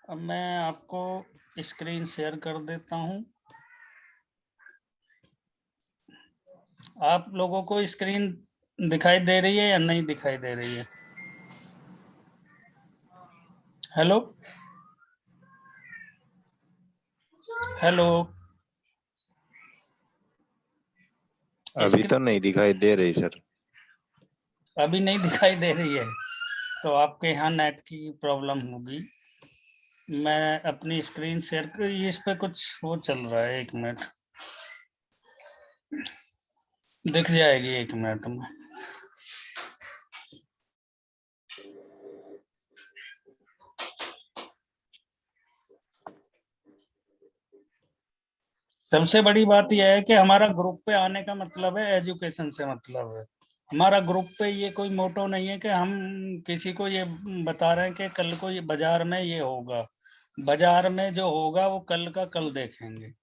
अब मैं आपको स्क्रीन शेयर कर देता हूं। आप लोगों को स्क्रीन दिखाई दे रही है या नहीं दिखाई दे रही है? Hello hello. अभी तो नहीं दिखाई दे रही सर। अभी नहीं दिखाई दे रही है तो आपके यहाँ नेट की प्रॉब्लम होगी। मैं अपनी स्क्रीन शेयर कर, इस पे कुछ वो चल रहा है, 1 मिनट। दिख जाएगी 1 मिनट में। सबसे बड़ी बात यह है कि हमारा ग्रुप पे आने का मतलब है एजुकेशन से मतलब है। हमारा ग्रुप पे ये कोई मोटो नहीं है कि हम किसी को ये बता रहे हैं कि कल को ये बाजार में ये होगा। बाजार में जो होगा वो कल का कल देखेंगे।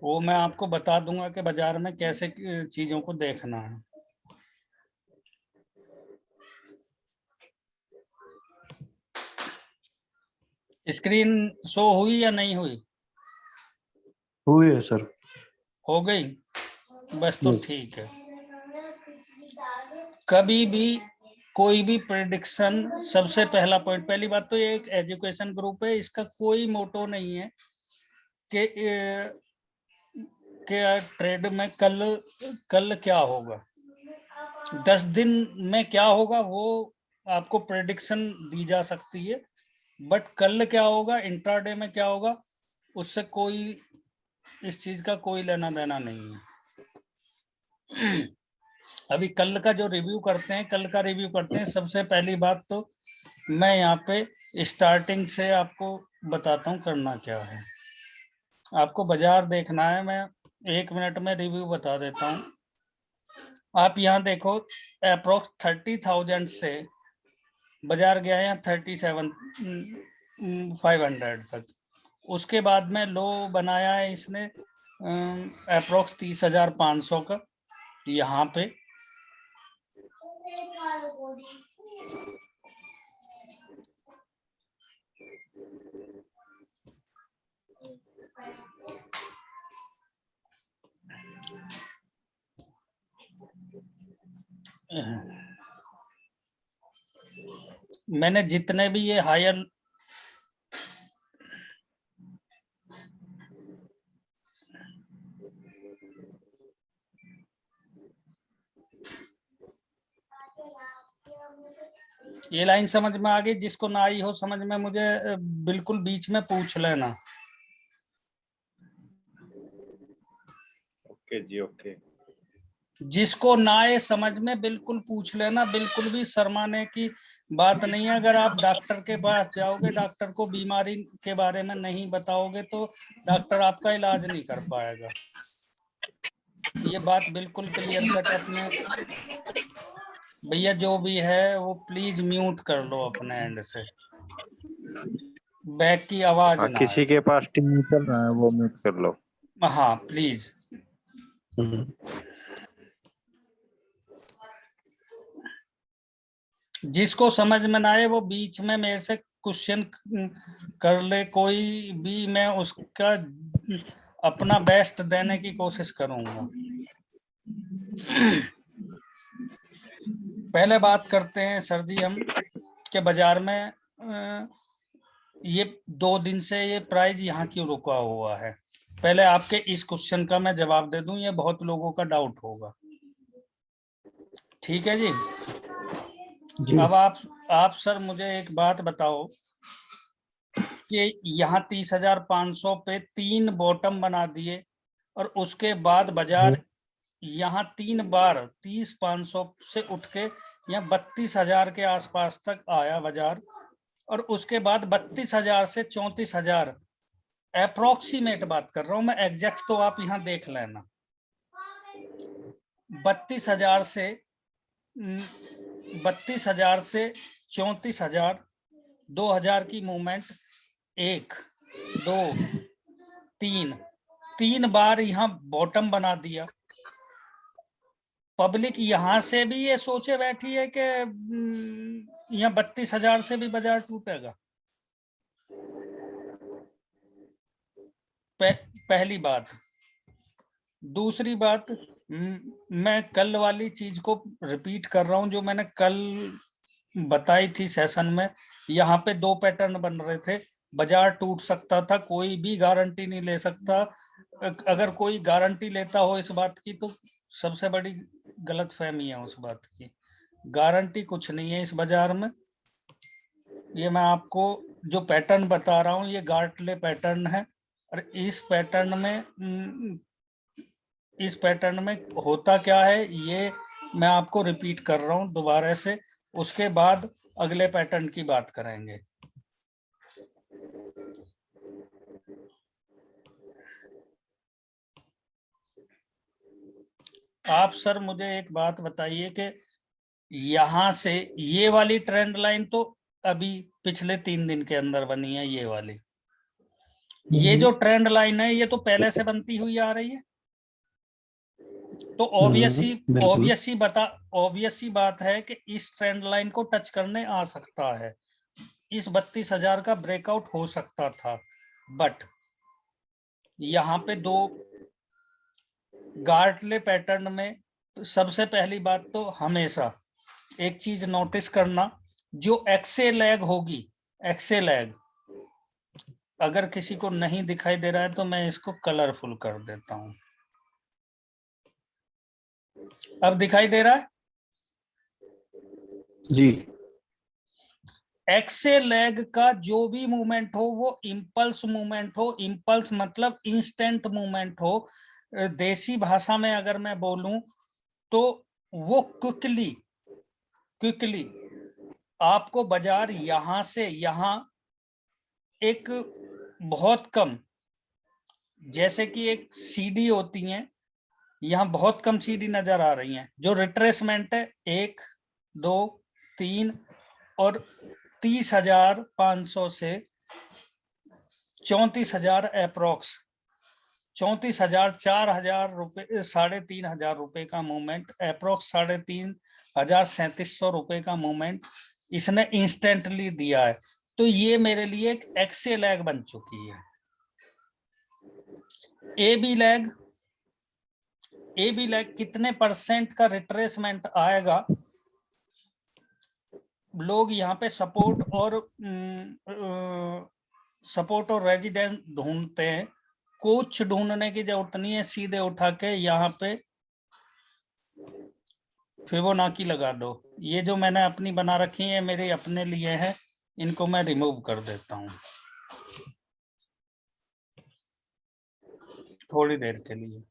वो मैं आपको बता दूंगा कि बाजार में कैसे चीजों को देखना है। स्क्रीन शो हुई या नहीं हुई? हुई है सर। हो गई बस, तो ठीक है। कभी भी कोई भी प्रेडिक्शन, सबसे पहला पॉइंट, पहली बात तो ये एक एजुकेशन ग्रुप है, इसका कोई मोटो नहीं है कि ट्रेड में कल क्या होगा, 10 दिन में क्या होगा, वो आपको प्रेडिक्शन दी जा सकती है। बट कल क्या होगा, इंट्राडे में क्या होगा, उससे कोई, इस चीज का कोई लेना देना नहीं है। अभी कल का जो रिव्यू करते हैं, कल का रिव्यू करते हैं। सबसे पहली बात तो मैं यहाँ पे स्टार्टिंग से आपको बताता हूँ करना क्या है। आपको बाजार देखना है, मैं 1 मिनट में रिव्यू बता देता हूँ। आप यहाँ देखो, अप्रोक्स 30,000 से बाजार गया है 37,500 तक। उसके बाद में लो बनाया है इसने अप्रोक्स 30,500 का यहाँ पे। मैंने जितने भी ये हायर ये लाइन समझ में आ गई? जिसको ना आई हो समझ में, मुझे बिल्कुल बीच में पूछ लेना। ओके जी, ओके। जिसको ना आए समझ में बिल्कुल पूछ लेना, बिल्कुल भी शर्माने की बात नहीं है। अगर आप डॉक्टर के पास जाओगे, डॉक्टर को बीमारी के बारे में नहीं बताओगे तो डॉक्टर आपका इलाज नहीं कर पाएगा। ये बात बिल्कुल क्लियर कट। अपने भैया जो भी है वो प्लीज म्यूट कर लो अपने एंड से, बैक की आवाज ना आए। किसी के पास टीवी चल रहा है वो म्यूट कर लो। हाँ प्लीज। जिसको समझ में ना आए वो बीच में मेरे से क्वेश्चन कर ले कोई भी, मैं उसका अपना बेस्ट देने की कोशिश करूंगा। पहले बात करते हैं सर जी हम के बाजार में ये 2 दिन से ये प्राइस यहाँ क्यों रुका हुआ है। पहले आपके इस क्वेश्चन का मैं जवाब दे दूं, ये बहुत लोगों का डाउट होगा। ठीक है जी। अब आप सर मुझे एक बात बताओ कि यहाँ 30,500 पे 3 बॉटम बना दिए और उसके बाद बाजार यहाँ 3 बार 30,500 से उठ के यहाँ 32,000 के आसपास तक आया बाजार, और उसके बाद 32,000 से 34,000, अप्रोक्सीमेट बात कर रहा हूं मैं, एग्जैक्ट तो आप यहाँ देख लेना। 32,000 से 34,000 2,000 की मूवमेंट, 1 2 3 बार यहाँ बॉटम बना दिया। पब्लिक यहाँ से भी ये सोचे बैठी है कि यहाँ 32,000 से भी बाजार टूटेगा। पहली बात। दूसरी बात, मैं कल वाली चीज को रिपीट कर रहा हूं जो मैंने कल बताई थी सेशन में। यहाँ पे दो पैटर्न बन रहे थे, बाजार टूट सकता था, कोई भी गारंटी नहीं ले सकता। अगर कोई गारंटी लेता हो इस बात की तो सबसे बड़ी गलतफहमी है उस बात की। गारंटी कुछ नहीं है इस बाजार में। ये मैं आपको जो पैटर्न बता रहा हूँ ये गार्टले पैटर्न है, और इस पैटर्न में होता क्या है ये मैं आपको रिपीट कर रहा हूँ दोबारा से। उसके बाद अगले पैटर्न की बात करेंगे। आप सर मुझे एक बात बताइए कि यहां से ये वाली ट्रेंड लाइन तो अभी पिछले 3 दिन के अंदर बनी है, ये वाली। ये जो ट्रेंड लाइन है ये तो पहले से बनती हुई आ रही है। तो ऑब्वियस बात है कि इस ट्रेंड लाइन को टच करने आ सकता है, इस 32,000 का ब्रेकआउट हो सकता था। बट यहाँ पे दो गार्टले पैटर्न में सबसे पहली बात तो हमेशा एक चीज नोटिस करना, जो एक्से लैग होगी, एक्से लैग अगर किसी को नहीं दिखाई दे रहा है तो मैं इसको कलरफुल कर देता हूं। अब दिखाई दे रहा है जी। एक्से लैग का जो भी मूवमेंट हो वो इंपल्स मूवमेंट हो, इंपल्स मतलब इंस्टेंट मूवमेंट हो। देसी भाषा में अगर मैं बोलूं तो वो क्विकली आपको बाजार यहां से यहां एक बहुत कम, जैसे कि एक सीडी होती है, यहाँ बहुत कम सीडी नजर आ रही हैं। जो रिट्रेसमेंट है 1 2 3 और 30,500 से 34,000 अप्रोक्स, 34,000 4,000 रुपए 3,500 रुपए का मूवमेंट, अप्रोक्स 3,500 3,700 रुपए का मूवमेंट इसने इंस्टेंटली दिया है। तो ये मेरे लिए एक एक्से लैग बन चुकी है। ए बी लैग कितने परसेंट का रिट्रेसमेंट आएगा, लोग यहाँ पे सपोर्ट और रेजिडेंस ढूंढते हैं। कुछ ढूंढने की जरूरत नहीं है, सीधे उठा के यहाँ पे फिबोनाची लगा दो। ये जो मैंने अपनी बना रखी है मेरे अपने लिए है, इनको मैं रिमूव कर देता हूँ थोड़ी देर के लिए।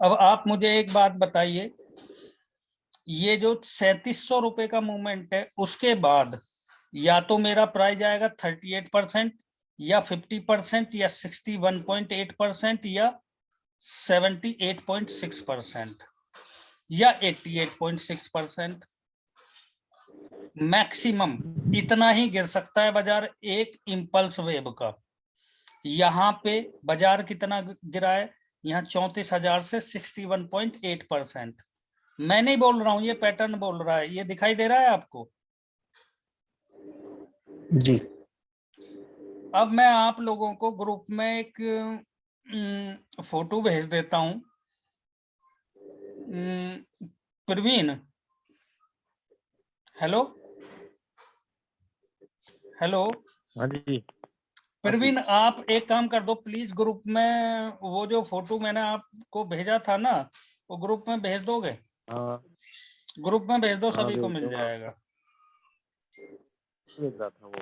अब आप मुझे एक बात बताइए, ये जो 3,700 रुपए का मूवमेंट है उसके बाद या तो मेरा प्राइस आएगा 38% या 50% या 61.8% या 78.6% या 88.6%। मैक्सिमम इतना ही गिर सकता है बाजार एक इंपल्स वेव का। यहाँ पे बाजार कितना गिरा है, यहाँ 34,000 से 61.8%। मैं नहीं बोल रहा हूं, ये पैटर्न बोल रहा है। ये दिखाई दे रहा है आपको? जी। अब मैं आप लोगों को ग्रुप में एक फोटो भेज देता हूं। प्रवीण, हेलो हाँ जी। प्रवीण, आप एक काम कर दो प्लीज, ग्रुप में वो जो फोटो मैंने आपको भेजा था ना वो ग्रुप में भेज दोगे? हाँ ग्रुप में भेज दो, हाँ, सभी को भेज मिल दो। जाएगा। भेज रहा था वो।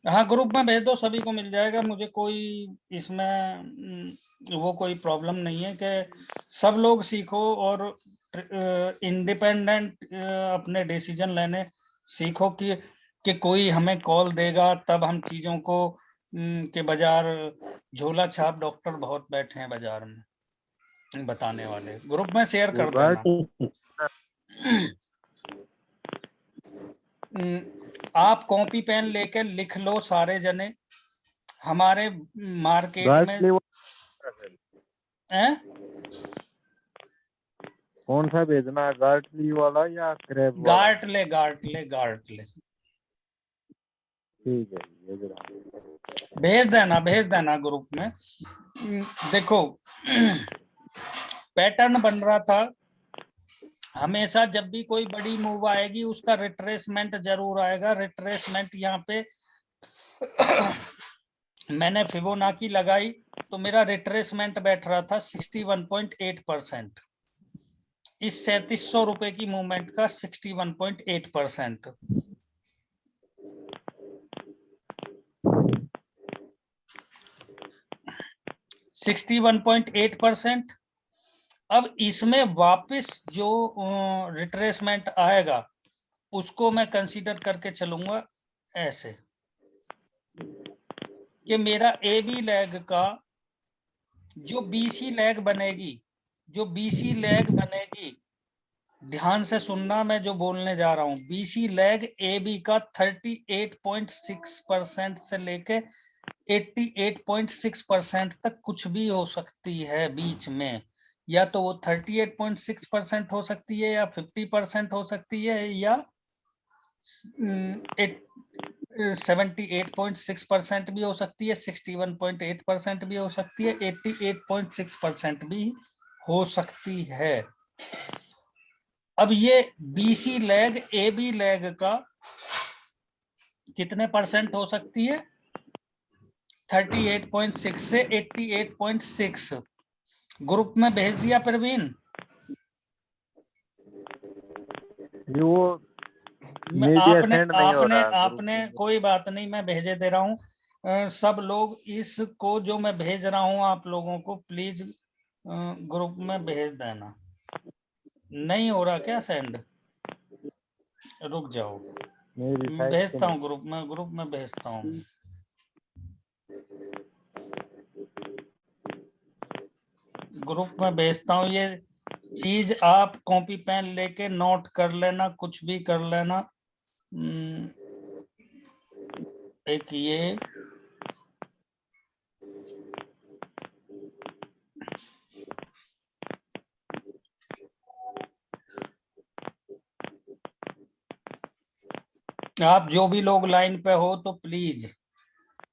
हाँ ग्रुप में भेज दो, सभी को मिल जाएगा। मुझे कोई इसमें वो कोई प्रॉब्लम नहीं है कि सब लोग सीखो और इंडिपेंडेंट अपने डिसीजन लेने सीखो कि कोई हमें कॉल देगा तब हम चीजों को के बाजार झोला छाप डॉक्टर बहुत बैठे हैं बाजार में बताने वाले। ग्रुप में शेयर कर देना। आप कॉपी पेन लेके लिख लो सारे जने। हमारे मार्केट में हैं? कौन सा भेजना है, गार्टली वाला या क्रैब वाला? गार्टले। ठीक है, भेज रहा हूं। भेज देना ग्रुप में। देखो पैटर्न बन रहा था, हमेशा जब भी कोई बड़ी मूव आएगी उसका रिट्रेसमेंट जरूर आएगा। रिट्रेसमेंट यहाँ पे मैंने फिबोनाची लगाई तो मेरा रिट्रेसमेंट बैठ रहा था 61.8%। इस 3700 रुपए की मूवमेंट का 61.8%। अब इसमें वापस जो रिट्रेसमेंट आएगा उसको मैं कंसीडर करके चलूंगा ऐसे कि मेरा ए बी लेग का जो बीसी लेग बनेगी, ध्यान से सुनना मैं जो बोलने जा रहा हूं। बीसी लेग ए बी का 38.6% से लेके 88.6% तक कुछ भी हो सकती है बीच में। या तो वो 38.6% हो सकती है, या 50% हो सकती है, या 78.6% भी हो सकती है, 61.8% भी हो सकती है, 88.6% भी हो सकती है। अब ये BC leg A B leg का कितने परसेंट हो सकती है? 38.6 से 88.6। ग्रुप में भेज दिया प्रवीण? वो मीडिया सेंड नहीं हो रहा। आपने कोई बात नहीं, मैं भेजे दे रहा हूँ। सब लोग इसको जो मैं भेज रहा हूँ आप लोगों को प्लीज ग्रुप में भेज देना। नहीं हो रहा क्या सेंड? रुक जाओ, भेजता हूँ ग्रुप में भेजता हूँ। ग्रुप में भेजता हूँ। ये चीज आप कॉपी पेन लेके नोट कर लेना, कुछ भी कर लेना। एक ये आप जो भी लोग लाइन पे हो तो प्लीज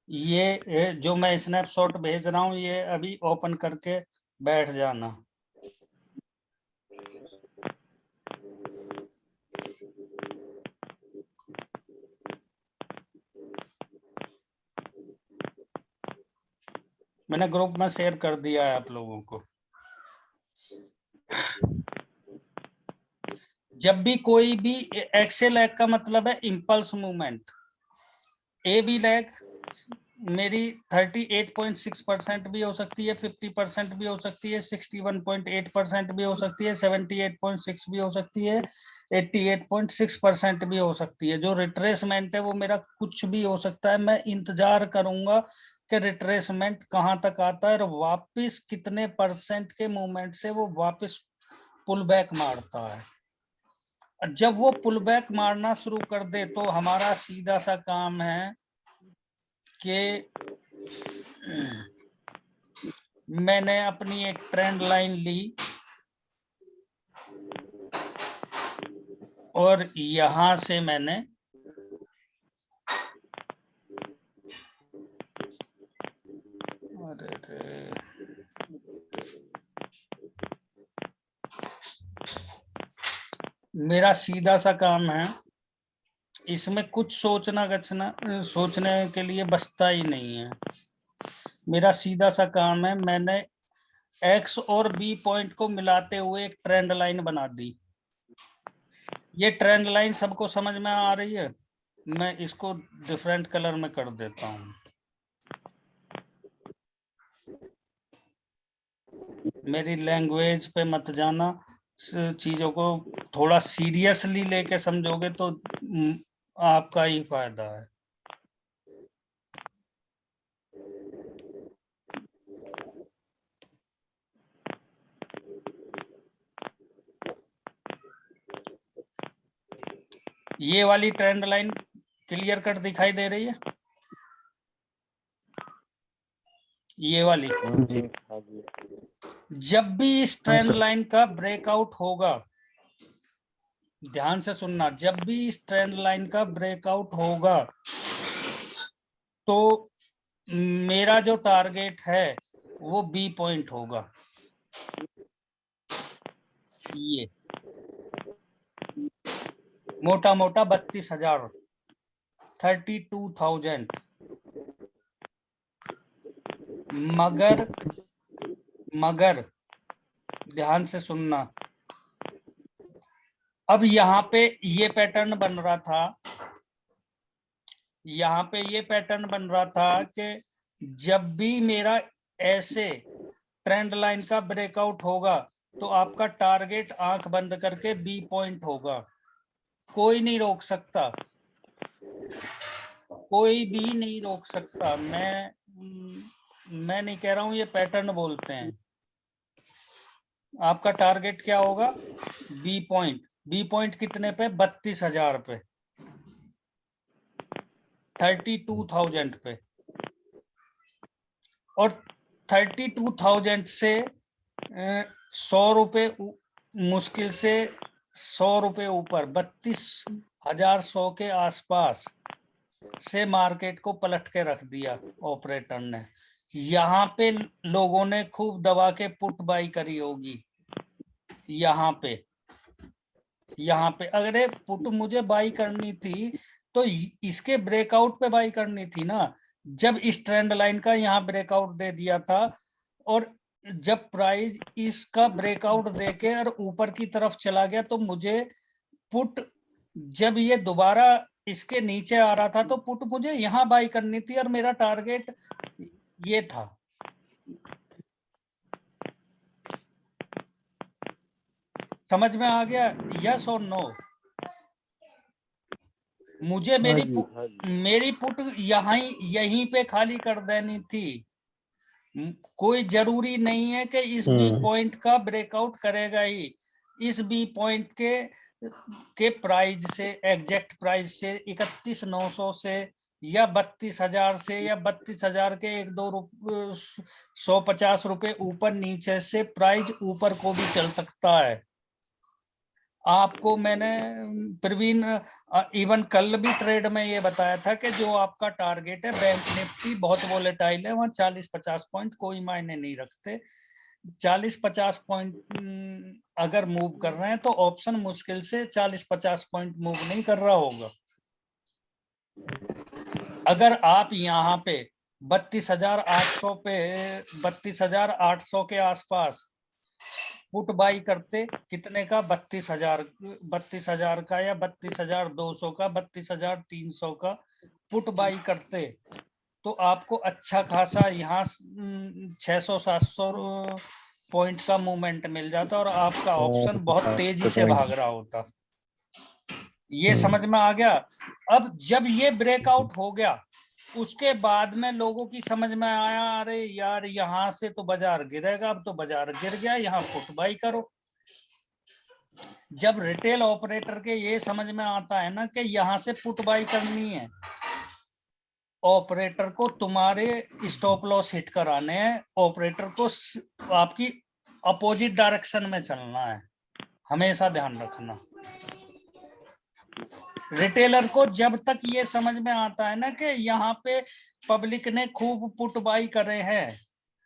ये जो मैं स्नैपशॉट भेज रहा हूँ ये अभी ओपन करके बैठ जाना। मैंने ग्रुप में शेयर कर दिया है आप लोगों को। जब भी कोई भी एक्सेल लेग का मतलब है impulse movement. A B leg मेरी 38.6% भी हो सकती है, 50% भी हो सकती है, 61.8% भी हो सकती है, 78.6 भी हो सकती है, 88.6% भी हो सकती है। जो रिट्रेसमेंट है वो मेरा कुछ भी हो सकता है। मैं इंतजार करूंगा कि रिट्रेसमेंट कहां तक आता है और वापस कितने परसेंट के मूवमेंट से वो वापस पुल बैक मारता है। जब वो पुल बैक मारना शुरू कर दे तो हमारा सीधा सा काम है कि मैंने अपनी एक ट्रेंड लाइन ली और यहां से मैंने मेरा सीधा सा काम है, इसमें कुछ सोचने के लिए बचता ही नहीं है। मेरा सीधा सा काम है, मैंने एक्स और बी पॉइंट को मिलाते हुए एक ट्रेंड लाइन बना दी। ये ट्रेंड लाइन सबको समझ में आ रही है? मैं इसको डिफरेंट कलर में कर देता हूँ। मेरी लैंग्वेज पे मत जाना, चीजों को थोड़ा सीरियसली लेके समझोगे तो आपका ही फायदा है। ये वाली ट्रेंड लाइन क्लियर कट दिखाई दे रही है? ये वाली जी, हाँ जी। जब भी इस ट्रेंड लाइन का ब्रेकआउट होगा, ध्यान से सुनना, जब भी इस ट्रेंड लाइन का ब्रेकआउट होगा तो मेरा जो टारगेट है वो बी पॉइंट होगा। ये मोटा मोटा 32,000, 32,000। मगर ध्यान से सुनना, अब यहाँ पे ये पैटर्न बन रहा था, यहाँ पे ये पैटर्न बन रहा था कि जब भी मेरा ऐसे ट्रेंड लाइन का ब्रेकआउट होगा तो आपका टारगेट आंख बंद करके बी पॉइंट होगा। कोई नहीं रोक सकता, कोई भी नहीं रोक सकता। मैं नहीं कह रहा हूं, ये पैटर्न बोलते हैं। आपका टारगेट क्या होगा? B point. बी पॉइंट कितने पे? 32,000 पे, 32,000 पे। और 32,000 से 100 रुपए मुश्किल से 100 रुपए ऊपर, 32,100 के आसपास से मार्केट को पलट के रख दिया ऑपरेटर ने। यहाँ पे लोगों ने खूब दबा के पुट बाई करी होगी। यहाँ पे अगर पुट मुझे बाई करनी थी तो इसके ब्रेकआउट पे बाई करनी थी ना। जब इस ट्रेंड लाइन का यहाँ ब्रेकआउट दे दिया था और जब प्राइस इसका ब्रेकआउट देके और ऊपर की तरफ चला गया तो मुझे पुट, जब ये दोबारा इसके नीचे आ रहा था तो पुट मुझे यहाँ बाई करनी थी और मेरा टारगेट ये था। समझ में आ गया? यस और नो? मुझे मेरी पुट यहीं पे खाली कर देनी थी। कोई जरूरी नहीं है कि इस बी पॉइंट का ब्रेकआउट करेगा ही। इस बी पॉइंट के प्राइस से, एग्जैक्ट प्राइस से 31,900 से या 32,000 से या 32,000 के 150 रुपए ऊपर नीचे से प्राइस ऊपर को भी चल सकता है। आपको मैंने प्रवीण इवन कल भी ट्रेड में ये बताया था कि जो आपका टारगेट है, बैंक निफ्टी बहुत वोलेटाइल है, वहाँ 40-50 पॉइंट कोई मायने नहीं रखते। 40-50 पॉइंट अगर मूव कर रहे हैं तो ऑप्शन मुश्किल से 40-50 पॉइंट मूव नहीं कर रहा होगा। अगर आप यहाँ पे 32,800 पे, 32,800 के आसपास पुट बाई करते, कितने का? 32,000 का या 32,200 का, 32,300 का पुट बाई करते तो आपको अच्छा खासा यहाँ 600-700 पॉइंट का मूवमेंट मिल जाता और आपका ऑप्शन बहुत तेजी से भाग रहा होता। ये समझ में आ गया? अब जब ये ब्रेकआउट हो गया उसके बाद में लोगों की समझ में आया, अरे यार यहाँ से तो बाजार गिरेगा, अब तो बाजार गिर गया, यहाँ पुट बाई करो। जब रिटेल ऑपरेटर के ये समझ में आता है ना कि यहाँ से पुट बाई करनी है, ऑपरेटर को तुम्हारे स्टॉप लॉस हिट कराने हैं, ऑपरेटर को आपकी अपोजिट डायरेक्शन में चलना है, हमेशा ध्यान रखना। रिटेलर को जब तक ये समझ में आता है ना कि यहाँ पे पब्लिक ने खूब पुट बाई करे हैं,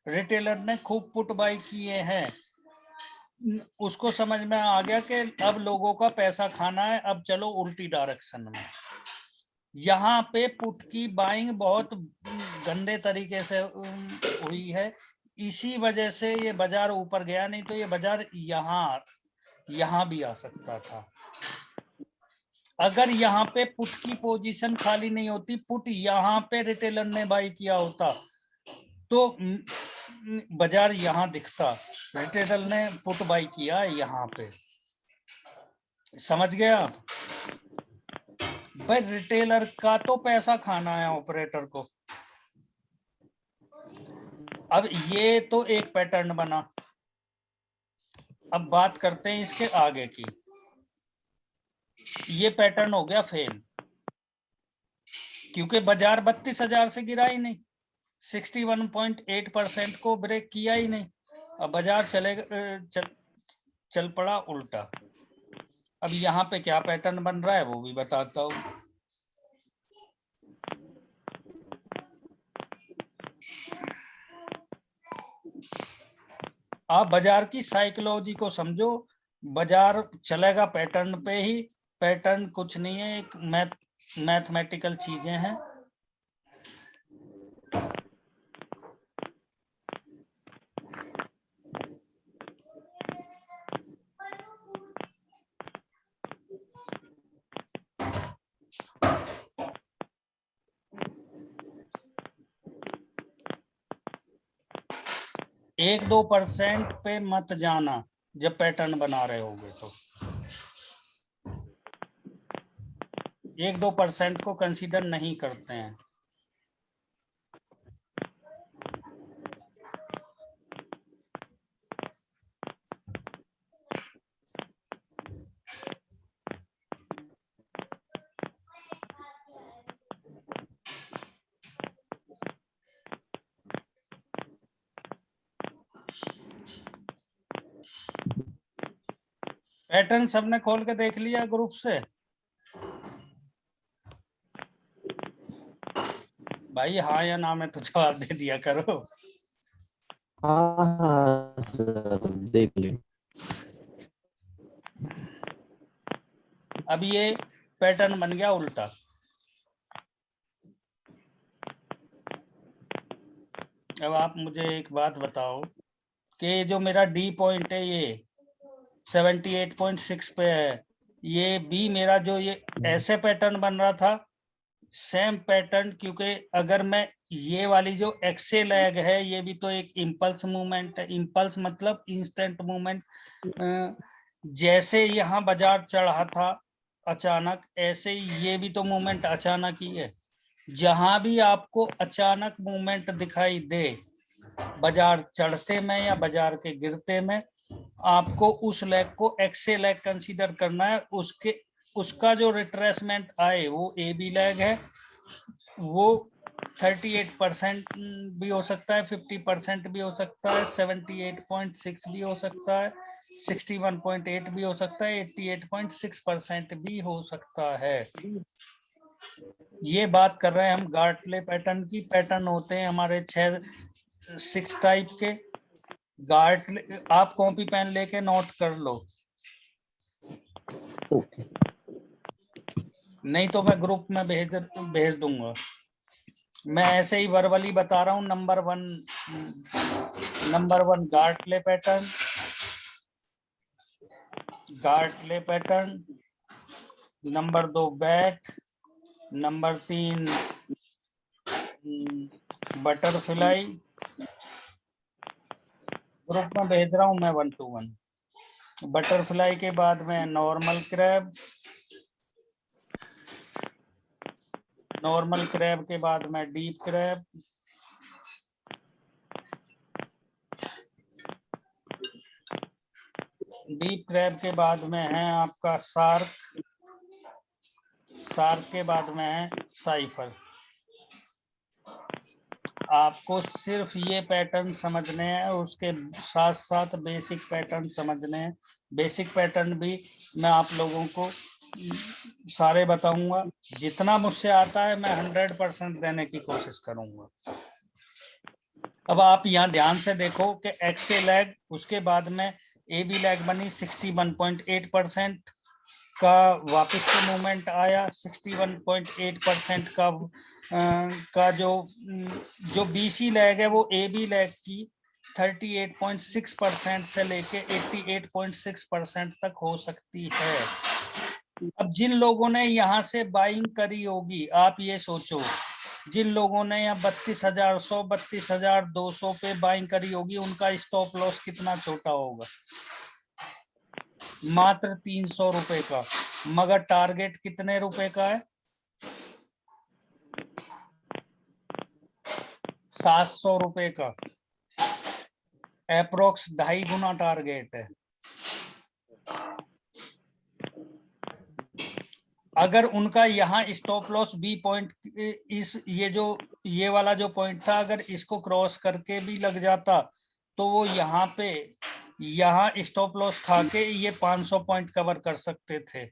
रिटेलर ने खूब पुट बाई किए हैं, उसको समझ में आ गया कि अब लोगों का पैसा खाना है, अब चलो उल्टी डायरेक्शन में। यहाँ पे पुट की बाइंग बहुत गंदे तरीके से हुई है, इसी वजह से ये बाजार ऊपर गया, नहीं तो ये बाजार यहाँ भी आ सकता था। अगर यहाँ पे पुट की पोजीशन खाली नहीं होती, पुट यहाँ पे रिटेलर ने बाई किया होता तो बाजार यहाँ दिखता, रिटेलर ने पुट बाई किया यहाँ पे। समझ गए आप? भाई रिटेलर का तो पैसा खाना है ऑपरेटर को। अब ये तो एक पैटर्न बना, अब बात करते हैं इसके आगे की। ये पैटर्न हो गया फेल, क्योंकि बाजार 32,000 से गिरा ही नहीं, 61.8% को ब्रेक किया ही नहीं। अब बाजार चल पड़ा उल्टा। अब यहाँ पे क्या पैटर्न बन रहा है वो भी बताता हूँ। आप बाजार की साइकोलॉजी को समझो। बाजार चलेगा पैटर्न पे ही। पैटर्न कुछ नहीं है, एक मैथमेटिकल चीजें हैं। एक 2% पे मत जाना जब पैटर्न बना रहे होगे तो। 1-2% को कंसीडर नहीं करते हैं। पैटर्न सबने खोल के देख लिया ग्रुप से? भाई हाँ या ना में तो जवाब दे दिया करो। हाँ सर, देख ली। अब ये पैटर्न बन गया उल्टा। अब आप मुझे एक बात बताओ कि जो मेरा डी पॉइंट है ये 78.6 पे है, ये बी मेरा जो ये ऐसे पैटर्न बन रहा था सेम पैटर्न, क्योंकि अगर मैं ये वाली जो एक्से लैग है ये भी तो एक इम्पल्स मूवमेंट है। इम्पल्स मतलब इंस्टेंट मूवमेंट। जैसे यहाँ बाजार चढ़ा था अचानक, ऐसे ही ये भी तो मूवमेंट अचानक ही है। जहां भी आपको अचानक मूवमेंट दिखाई दे बाजार चढ़ते में या बाजार के गिरते में, आपको उस लेग को एक्से लेग कंसीडर करना है। उसका जो रिट्रेसमेंट आए वो ए बी लेग है। वो 38% भी हो सकता है, 50% भी हो सकता है, 78.6 भी हो सकता है, 61.8 भी हो सकता है, 88.6% भी हो सकता है। ये बात कर रहे हैं हम गार्टले पैटर्न की। पैटर्न होते हैं हमारे 6 टाइप के। गार्टले आप कॉपी पेन लेके नोट कर लो, ओके। नहीं तो मैं ग्रुप में भेज दूंगा। मैं ऐसे ही वर्बली बता रहा हूँ। Number one Gartley pattern. Number 2 bat. Number 3 butterfly. Group में भेज रहा हूँ मैं 1 to 1। बटरफ्लाई के बाद में नॉर्मल क्रैब। नॉर्मल क्रैब के बाद में डीप क्रैब। डीप क्रैब के बाद में है आपका शार्क। शार्क के बाद में है साइफर। आपको सिर्फ ये पैटर्न समझने हैं, उसके साथ साथ बेसिक पैटर्न समझने हैं। बेसिक पैटर्न भी मैं आप लोगों को सारे बताऊंगा। जितना मुझसे आता है मैं 100% देने की कोशिश करूंगा। अब आप यहाँ ध्यान से देखो कि एक्से लैग, उसके बाद में ए बी लैग बनी 61.8% का, वापस से मूवमेंट आया 61.8% का जो बीसी लैग है वो ए बी लैग की 38.6% से लेके 88.6% तक हो सकती है। अब जिन लोगों ने यहाँ से बाइंग करी होगी, आप ये सोचो, जिन लोगों ने यहाँ 32,100 32,200 पे बाइंग करी होगी, उनका स्टॉप लॉस कितना छोटा होगा? मात्र 300 रुपए का। मगर टारगेट कितने रुपए का है? 700 रुपए का। अप्रोक्स 2.5 गुना टारगेट है। अगर उनका यहाँ स्टॉप लॉस बी पॉइंट, ये वाला जो पॉइंट था, अगर इसको क्रॉस करके भी लग जाता तो वो यहाँ स्टॉप लॉस खा के ये 500 पॉइंट कवर कर सकते थे।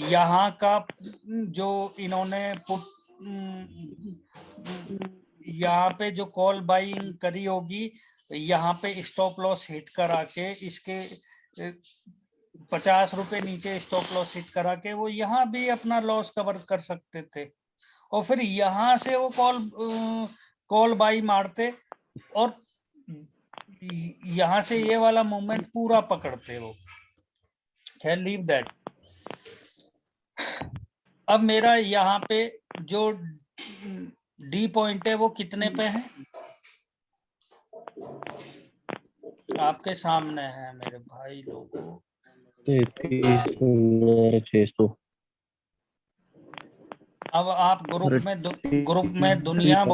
यहाँ का जो इन्होंने यहाँ पे जो कॉल बाइंग करी होगी, यहाँ पे स्टॉप लॉस हिट करा के इसके 50 रुपए नीचे स्टॉप लॉस हिट करा के वो यहाँ भी अपना लॉस कवर कर सकते थे, और फिर यहाँ से वो कॉल बाई मारते और यहाँ से ये वाला मूवमेंट पूरा पकड़ते वो। खैर लीव दैट। अब मेरा यहाँ पे जो डी पॉइंट है वो कितने पे है? आपके सामने है मेरे भाई लोगों। 33,600। अब आप ग्रुप में दुनिया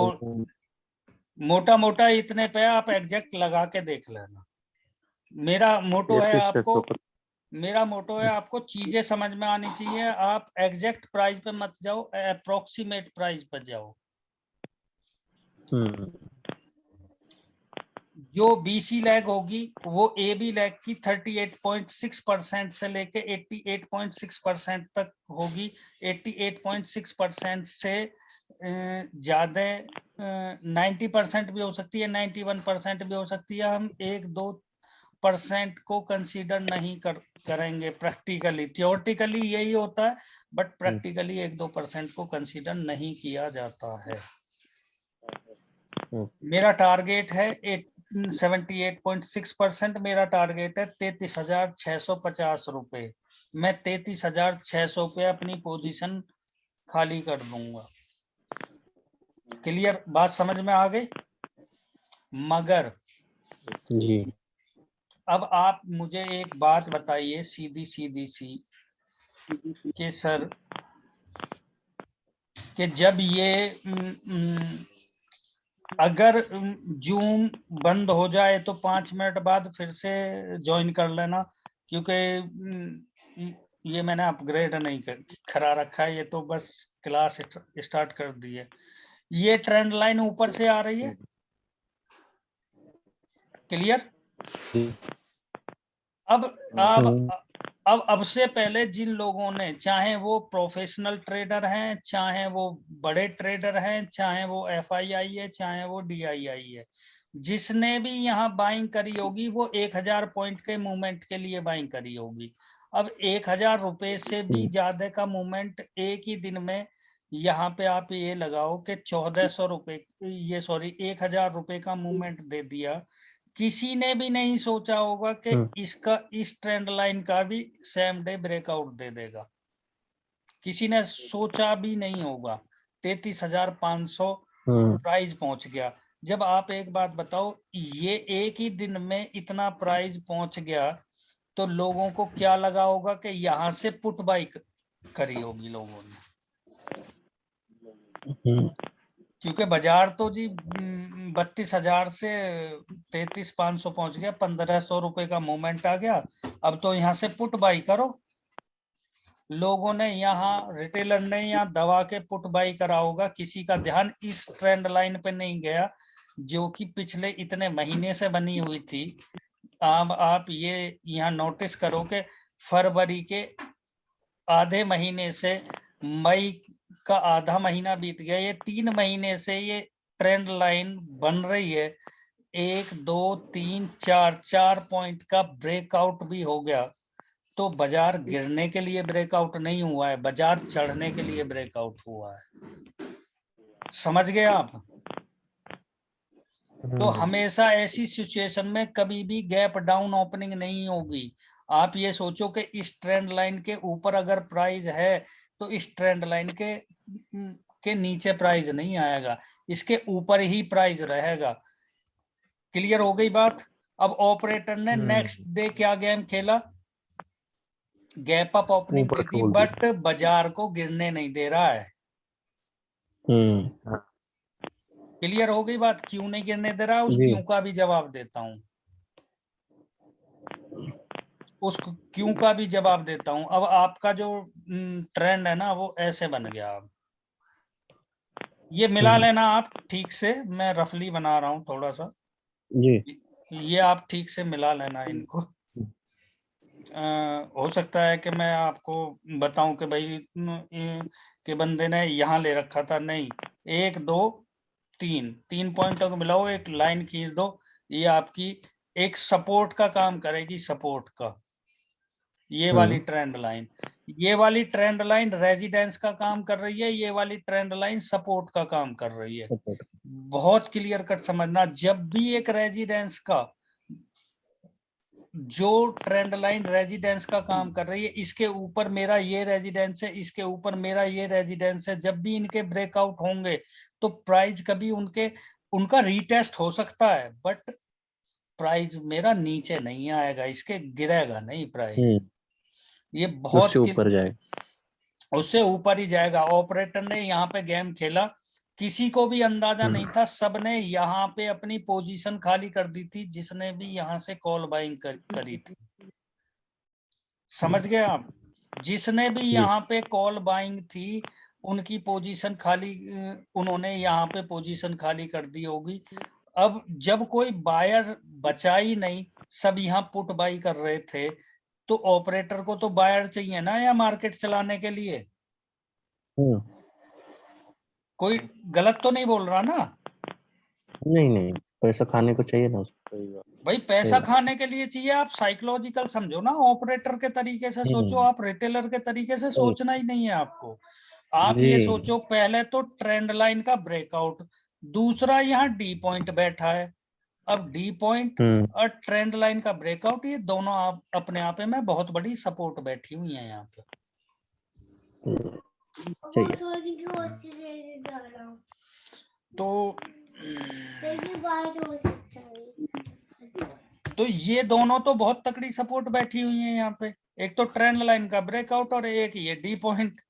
मोटा मोटा इतने पे आप एग्जैक्ट लगा के देख लेना। मेरा मोटो है आपको चीजें समझ में आनी चाहिए। आप एग्जैक्ट प्राइस पे मत जाओ, अप्रोक्सीमेट प्राइस पर जाओ। जो बीसी लैग होगी वो एबी लैग की 38.6% से लेके 88.6% तक होगी। 88.6% से ज्यादा 90% भी हो सकती है, 91% भी हो सकती है। हम 1-2% को कंसीडर नहीं करेंगे प्रैक्टिकली। थियोरेटिकली यही होता है, बट प्रैक्टिकली 1-2% को कंसीडर नहीं किया जाता है। मेरा टारगेट है 78.6%। मेरा टारगेट है 33,650 रुपए। मैं 33,600 पे अपनी पोजीशन खाली कर दूंगा। क्लियर? बात समझ में आ गई? मगर जी अब आप मुझे एक बात बताइए सीधी सी कि सर कि जब ये अगर जूम बंद हो जाए तो 5 मिनट बाद फिर से ज्वाइन कर लेना, क्योंकि ये मैंने अपग्रेड नहीं करा रखा है, ये तो बस क्लास स्टार्ट कर दी है। ये ट्रेंड लाइन ऊपर से आ रही है। क्लियर? अब से पहले जिन लोगों ने, चाहे वो प्रोफेशनल ट्रेडर हैं, चाहे वो बड़े ट्रेडर हैं, चाहे वो एफआईआई है, चाहे वो डीआईआई है, जिसने भी यहाँ बाइंग करी होगी वो 1000 पॉइंट के मूवमेंट के लिए बाइंग करी होगी। अब 1000 रुपए से भी ज्यादा का मूवमेंट एक ही दिन में, यहाँ पे आप ये लगाओ कि 1400 रुपए, ये सॉरी 1000 रुपए का मूवमेंट दे दिया। किसी ने भी नहीं सोचा होगा कि इसका इस ट्रेंड लाइन का भी सेम डे ब्रेकआउट दे देगा। किसी ने सोचा भी नहीं होगा। 33,500 प्राइस पहुंच गया। जब आप एक बात बताओ, ये एक ही दिन में इतना प्राइस पहुंच गया तो लोगों को क्या लगा होगा कि यहाँ से पुट बाई करी होगी लोगों ने। क्योंकि बाजार तो जी 32,000 से 33,500 पहुंच गया, 1,500 रुपए का मूवमेंट आ गया। अब तो यहाँ से पुट बाई करो। लोगों ने यहाँ, रिटेलर ने यहाँ दबा के पुट बाई करा होगा। किसी का ध्यान इस ट्रेंड लाइन पे नहीं गया जो कि पिछले इतने महीने से बनी हुई थी। अब आप ये यहाँ नोटिस करो कि फरवरी के आधे महीने से मई का आधा महीना बीत गया, ये 3 महीने से ये ट्रेंड लाइन बन रही है। 1 2 3 4 पॉइंट का ब्रेकआउट भी हो गया तो बाजार गिरने के लिए ब्रेकआउट नहीं हुआ है, बाजार चढ़ने के लिए ब्रेकआउट हुआ है। समझ गए आप? तो हमेशा ऐसी सिचुएशन में कभी भी गैप डाउन ओपनिंग नहीं होगी। आप ये सोचो कि इस ट्रेंड लाइन के ऊपर अगर प्राइस है तो इस ट्रेंड लाइन के नीचे प्राइस नहीं आएगा, इसके ऊपर ही प्राइस रहेगा। क्लियर हो गई बात? अब ऑपरेटर ने नेक्स्ट डे क्या गेम खेला? Gap up opening they the, but बाजार को गिरने नहीं दे रहा है। क्लियर हो गई बात? क्यों नहीं गिरने दे रहा है, उस क्यों का भी जवाब देता हूं। उस क्यों का भी जवाब देता हूं। अब आपका जो ट्रेंड है ना वो ऐसे बन गया। अब ये मिला लेना आप ठीक से, मैं रफली बना रहा हूं थोड़ा सा। ये आप ठीक से मिला लेना इनको। हो सकता है कि मैं आपको बताऊं कि भाई के बंदे ने यहाँ ले रखा था, नहीं, 1 2 3 3 पॉइंटों को मिलाओ, एक लाइन खींच दो, ये आपकी एक सपोर्ट का काम करेगी, सपोर्ट का। ये वाली ट्रेंड लाइन, ये वाली ट्रेंड लाइन रेजिडेंस का काम कर रही है, ये वाली ट्रेंड लाइन सपोर्ट का काम कर रही है। बहुत क्लियर कट समझना, जब भी एक रेजिडेंस का जो ट्रेंड लाइन रेजिडेंस का काम कर रही है, इसके ऊपर मेरा ये रेजिडेंस है, इसके ऊपर मेरा ये रेजिडेंस है, जब भी इनके ब्रेकआउट होंगे तो प्राइस कभी उनका रीटेस्ट हो सकता है, बट प्राइस मेरा नीचे नहीं आएगा, इसके गिरेगा नहीं प्राइस। ये बहुत उससे ऊपर जाएगा, उससे ऊपर ही जाएगा। ऑपरेटर ने यहाँ पे गेम खेला, किसी को भी अंदाजा नहीं था, सबने यहाँ पे अपनी पोजीशन खाली कर दी थी, जिसने भी यहाँ से कॉल बाइंग करी थी। समझ गए आप? जिसने भी यहाँ पे कॉल बाइंग थी उनकी पोजीशन खाली, उन्होंने यहाँ पे पोजीशन खाली कर दी होगी। अब जब कोई बायर बचा ही नहीं, सब यहाँ पुट बाई कर रहे थे, तो ऑपरेटर को तो बायर चाहिए ना या मार्केट चलाने के लिए। कोई गलत तो नहीं बोल रहा ना? नहीं, पैसा खाने को चाहिए ना। भाई पैसा खाने के लिए चाहिए, आप साइकोलॉजिकल समझो ना, ऑपरेटर के तरीके से सोचो, आप रिटेलर के तरीके से सोचना ही नहीं है आपको। आप ये सोचो, पहले तो ट्रेंड लाइन का ब्रेकआउट, दूसरा यहाँ डी पॉइंट बैठा है, अब डी पॉइंट और ट्रेंड लाइन का ब्रेकआउट, ये दोनों आप अपने आप में बहुत बड़ी सपोर्ट बैठी हुई है यहाँ पे। तो ये दोनों तो बहुत तकड़ी सपोर्ट बैठी हुई है यहाँ पे, एक तो ट्रेंड लाइन का ब्रेकआउट और एक ये डी पॉइंट।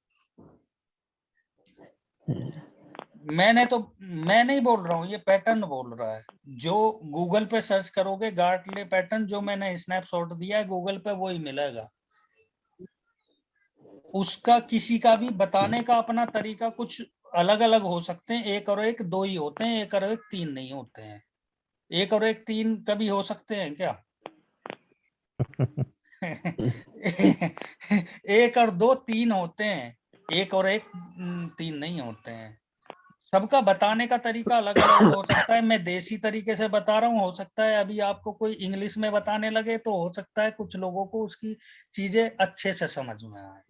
मैं नहीं बोल रहा हूँ, ये पैटर्न बोल रहा है। जो गूगल पे सर्च करोगे गार्टले पैटर्न, जो मैंने स्नैपशॉट दिया है गूगल पे, वो ही मिलेगा। उसका किसी का भी बताने का अपना तरीका कुछ अलग अलग हो सकते हैं, 1 और 1 2 ही होते हैं, 1 और 1 3 नहीं होते हैं। 1 और 1 3 कभी हो सकते हैं क्या? 1 और 2 3 होते हैं, 1 और 1 3 नहीं होते हैं। सबका बताने का तरीका अलग अलग हो सकता है। मैं देसी तरीके से बता रहा हूँ, हो सकता है अभी आपको कोई इंग्लिश में बताने लगे, तो हो सकता है कुछ लोगों को उसकी चीजें अच्छे से समझ में आए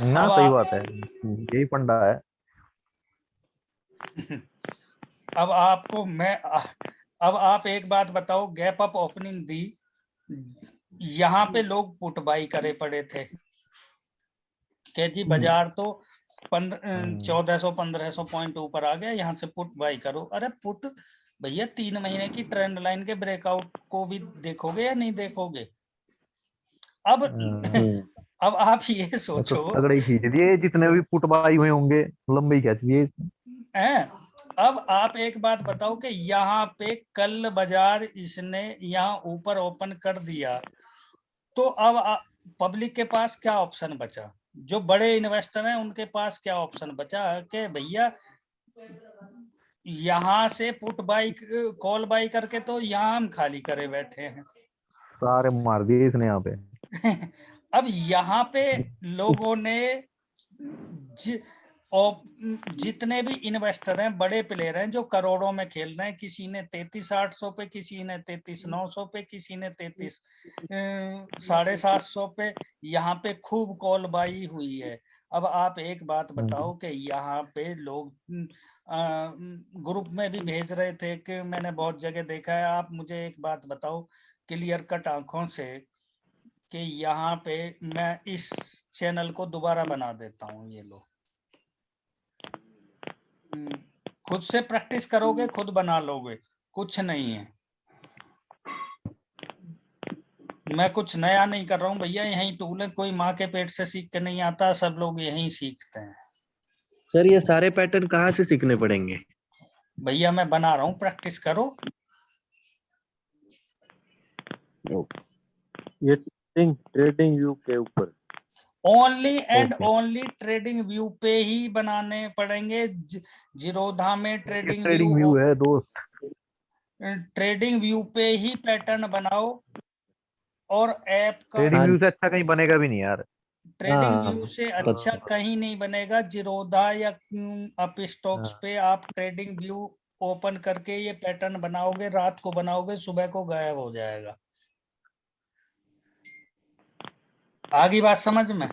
ना। सही बात है, यही फंडा है। अब आप एक बात बताओ, गैप अप ओपनिंग दी, यहाँ पे लोग पुट बाई करे पड़े थे कि जी बाजार तो 1400-1500 पॉइंट ऊपर आ गया, यहाँ से पुट बाई करो। अरे पुट भैया 3 महीने की ट्रेंड लाइन के ब्रेकआउट को भी देखोगे या नहीं देखोगे? अब आप ये सोचो, तो तगड़े खींच दिए, जितने भी पुट बाई हुए होंगे लंबे खींच दिए। अब आप एक बात बताओ कि यहाँ पे कल बाजार इसने यहाँ ऊपर ओपन कर दिया, तो अब पब्लिक के पास क्या ऑप्शन बचा? जो बड़े इन्वेस्टर हैं उनके पास क्या ऑप्शन बचा कि भैया यहाँ से पुट बाई कॉल बाई करके तो यहाँ हम खाली करे बैठे हैं, सारे मार दिए इसने यहाँ पे। अब यहाँ पे लोगों ने जितने भी इन्वेस्टर हैं, बड़े प्लेयर हैं जो करोड़ों में खेल रहे हैं, किसी ने 33,800 पे, किसी ने 33,900 पे, किसी ने 33,750 पे, यहाँ पे खूब कॉल बाई हुई है। अब आप एक बात बताओ कि यहाँ पे लोग ग्रुप में भी भेज रहे थे कि मैंने बहुत जगह देखा है, आप मुझे एक बात बताओ क्लियर कट आंखों से कि यहाँ पे मैं इस चैनल को दोबारा बना देता हूँ, ये लो, खुद से प्रैक्टिस करोगे खुद बना लोगे, कुछ नहीं है। मैं कुछ नया नहीं कर रहा हूँ भैया, यही टूल है, कोई माँ के पेट से सीख के नहीं आता, सब लोग यही सीखते हैं। सर ये सारे पैटर्न कहाँ से सीखने पड़ेंगे? भैया मैं बना रहा हूँ, प्रैक्टिस करो। ये ट्रेडिंग व्यू के ऊपर only and only trading view पे ही बनाने पड़ेंगे। जीरोधा में ट्रेडिंग व्यू है दोस्त। ट्रेडिंग व्यू पे ही पैटर्न बनाओ और ऐप का ट्रेडिंग हाँ। व्यू से अच्छा कहीं बनेगा भी नहीं यार। ट्रेडिंग हाँ, व्यू से पता- अच्छा कहीं नहीं बनेगा। जीरोधा या अप स्टॉक्स हाँ। पे आप ट्रेडिंग व्यू ओपन करके ये पैटर्न बनाओगे, रात को बनाओगे, सुबह को गायब हो जाएगा। आगे बात समझ में?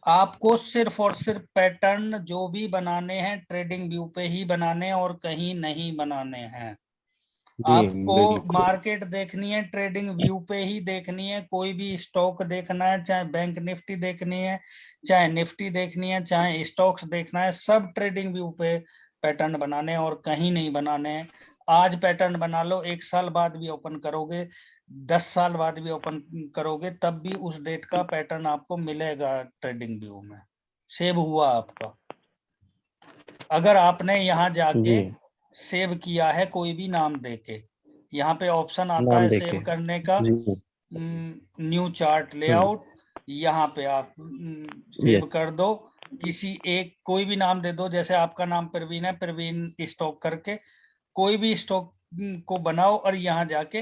आपको सिर्फ और सिर्फ पैटर्न जो भी बनाने हैं ट्रेडिंग व्यू पे ही बनाने हैं और कहीं नहीं बनाने हैं। जी आपको बिल्कुल। मार्केट देखनी है ट्रेडिंग व्यू पे ही देखनी है। कोई भी स्टॉक देखना है, चाहे बैंक निफ्टी देखनी है, चाहे निफ्टी देखनी है, चाहे स्टॉक्स देखना है, सब ट्रेडिंग व्यू पे पैटर्न बनाने हैं और कहीं नहीं बनाने हैं। आज पैटर्न बना लो, 1 साल बाद भी ओपन करोगे, 10 साल बाद भी ओपन करोगे, तब भी उस डेट का पैटर्न आपको मिलेगा ट्रेडिंग व्यू में, सेव हुआ आपका। अगर आपने यहाँ जाके जी सेव किया है कोई भी नाम देके, यहाँ पे ऑप्शन आता नाम है देके। सेव करने का, जी न्यू चार्ट लेआउट, यहाँ पे आप सेव कर दो। किसी एक कोई भी नाम दे दो, जैसे आपका नाम प्रवीण है, प्रवीण स्टॉक करके कोई भी स्टॉक को बनाओ और यहाँ जाके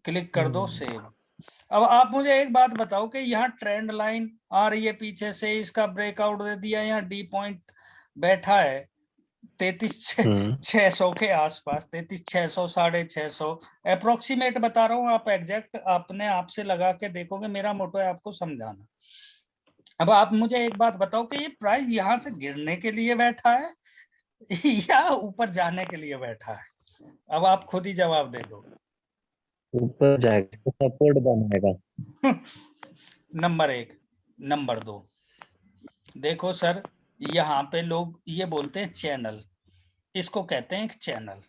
क्लिक कर दो सेव। अब आप मुझे एक बात बताओ कि यहाँ ट्रेंड लाइन आ रही है पीछे से, इसका ब्रेकआउट दे दिया, यहाँ डी पॉइंट बैठा है 33,600 के आसपास, 33,600 650 अप्रोक्सीमेट बता रहा हूँ, आप एग्जैक्ट अपने आप से लगा के देखोगे, मेरा मोटो है आपको समझाना। अब आप मुझे एक बात बताओ कि ये प्राइस यहाँ से गिरने के लिए बैठा है या ऊपर जाने के लिए बैठा है? अब आप खुद ही जवाब दे दो। ऊपर जाएगा तो सपोर्ट बनाएगा। नंबर 1। नंबर 2, देखो सर, यहाँ पे लोग ये बोलते हैं चैनल, इसको कहते हैं एक चैनल।